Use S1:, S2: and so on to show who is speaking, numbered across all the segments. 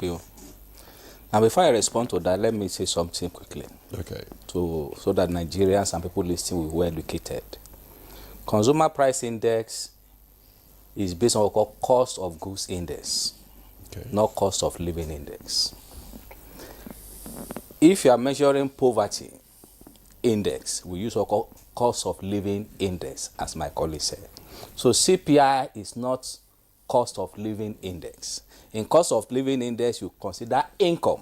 S1: Thank you. Now, before I respond to that, let me say something quickly.
S2: Okay.
S1: So that Nigerians and people listening will be well educated. Consumer price index is based on what we call cost of goods index, not cost of living index. If you are measuring poverty index, we use what we call cost of living index, as my colleague said. So CPI is not cost of living index. In cost of living index, you consider income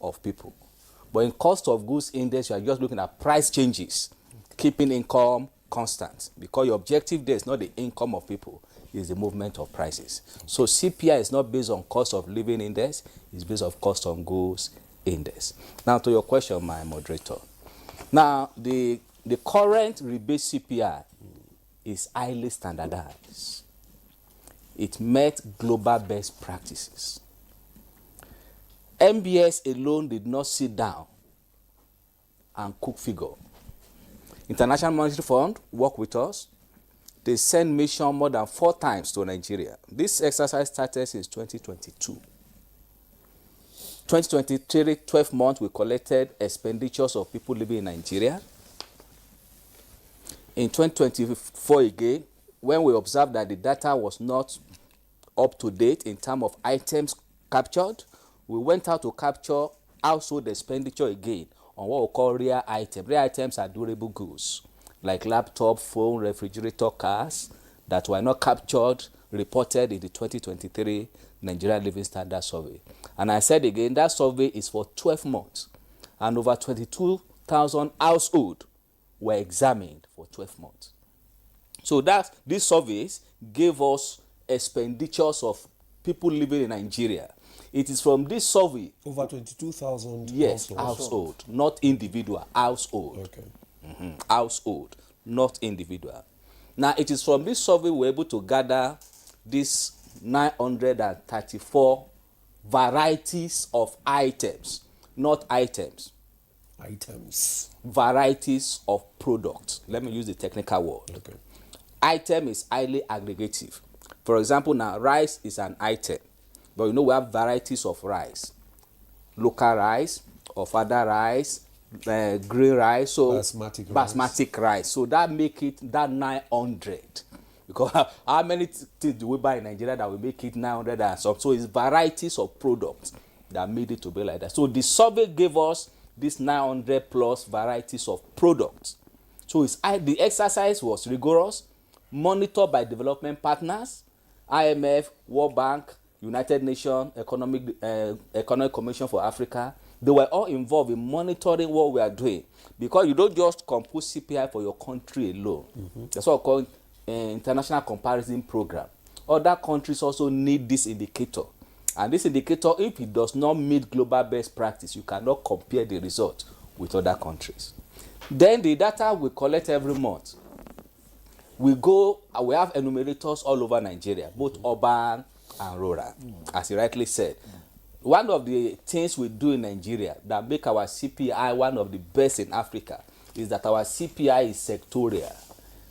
S1: of people. But in cost of goods index, you are just looking at price changes, keeping income constant. Because your objective there is not the income of people, it's the movement of prices. So CPI is not based on cost of living index, it's based on cost of goods index. Now to your question, my moderator. Now, the current rebate CPI is highly standardized. It met global best practices. MBS alone did not sit down and cook figure. International Monetary Fund worked with us. They sent mission more than 4 times to Nigeria. This exercise started since 2022. 2023, 12 months, we collected expenditures of people living in Nigeria. In 2024 again, when we observed that the data was not up to date in terms of items captured, we went out to capture household expenditure again on what we call real items. Real items are durable goods, like laptop, phone, refrigerator, cars, that were not captured, reported in the 2023 Nigerian Living Standard Survey. And I said again, that survey is for 12 months, and over 22,000 households were examined for 12 months. So that these surveys gave us expenditures of people living in Nigeria. It is from this survey.
S2: Over 22,000
S1: Yes, household, not individual, household.
S2: Okay.
S1: Household, not individual. Now, it is from this survey we're able to gather these 934 varieties of items, not items.
S2: Items.
S1: Varieties of products. Let me use the technical word.
S2: Okay.
S1: Item is highly aggregative. For example, now rice is an item, but you know we have varieties of rice. Local rice, or other rice, green rice, so basmati rice. So that make it that 900. Because how many things do we buy in Nigeria that will make it 900 and some? So it's varieties of products that made it to be like that. So the survey gave us these 900 plus varieties of products. So the exercise was rigorous, monitored by development partners, IMF, World Bank, United Nations, Economic Commission for Africa. They were all involved in monitoring what we are doing, because you don't just compute CPI for your country alone. That's what we call international comparison program. Other countries also need this indicator, and this indicator, if it does not meet global best practice, you cannot compare the result with other countries. Then the data we collect every month, we have enumerators all over Nigeria, both urban and rural, as you rightly said. One of the things we do in Nigeria that make our CPI one of the best in Africa is that our CPI is sectorial.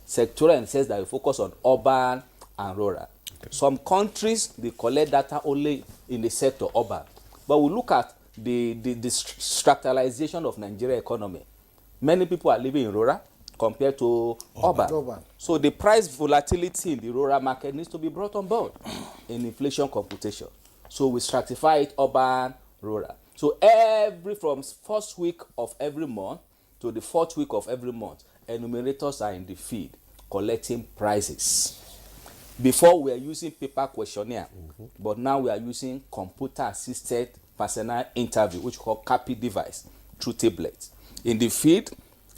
S1: Sectorial in the sense that we focus on urban and rural. Okay. Some countries, they collect data only in the sector urban. But we look at the structuralization of Nigeria economy. Many people are living in rural compared to urban. So the price volatility in the rural market needs to be brought on board in inflation computation. So we stratify it urban, rural. So from first week of every month to the 4th week of every month, enumerators are in the field collecting prices. Before we are using paper questionnaire, but now we are using computer-assisted personal interview, which we call CAPI device, through tablets. In the field,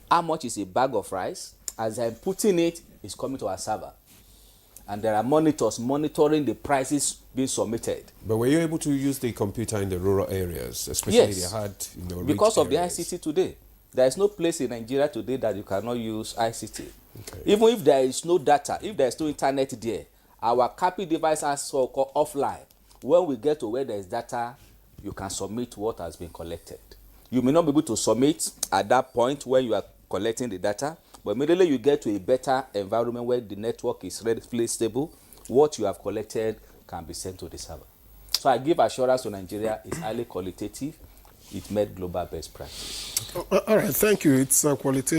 S1: how much is a bag of rice? As I'm putting it, it's coming to our server. And there are monitors monitoring the prices being submitted.
S2: But were you able to use the computer in the rural areas, especially they had,
S1: because of
S2: areas?
S1: the ICT today? There is no place in Nigeria today that you cannot use ICT.
S2: Okay.
S1: Even if there is no data, if there is no internet there, our CAPI device has so-called offline. When we get to where there is data, you can submit what has been collected. You may not be able to submit at that point when you are collecting the data, but immediately you get to a better environment where the network is relatively stable, what you have collected can be sent to the server. So I give assurance to Nigeria it's highly qualitative. It met global best practice.
S3: All right, thank you. It's qualitative.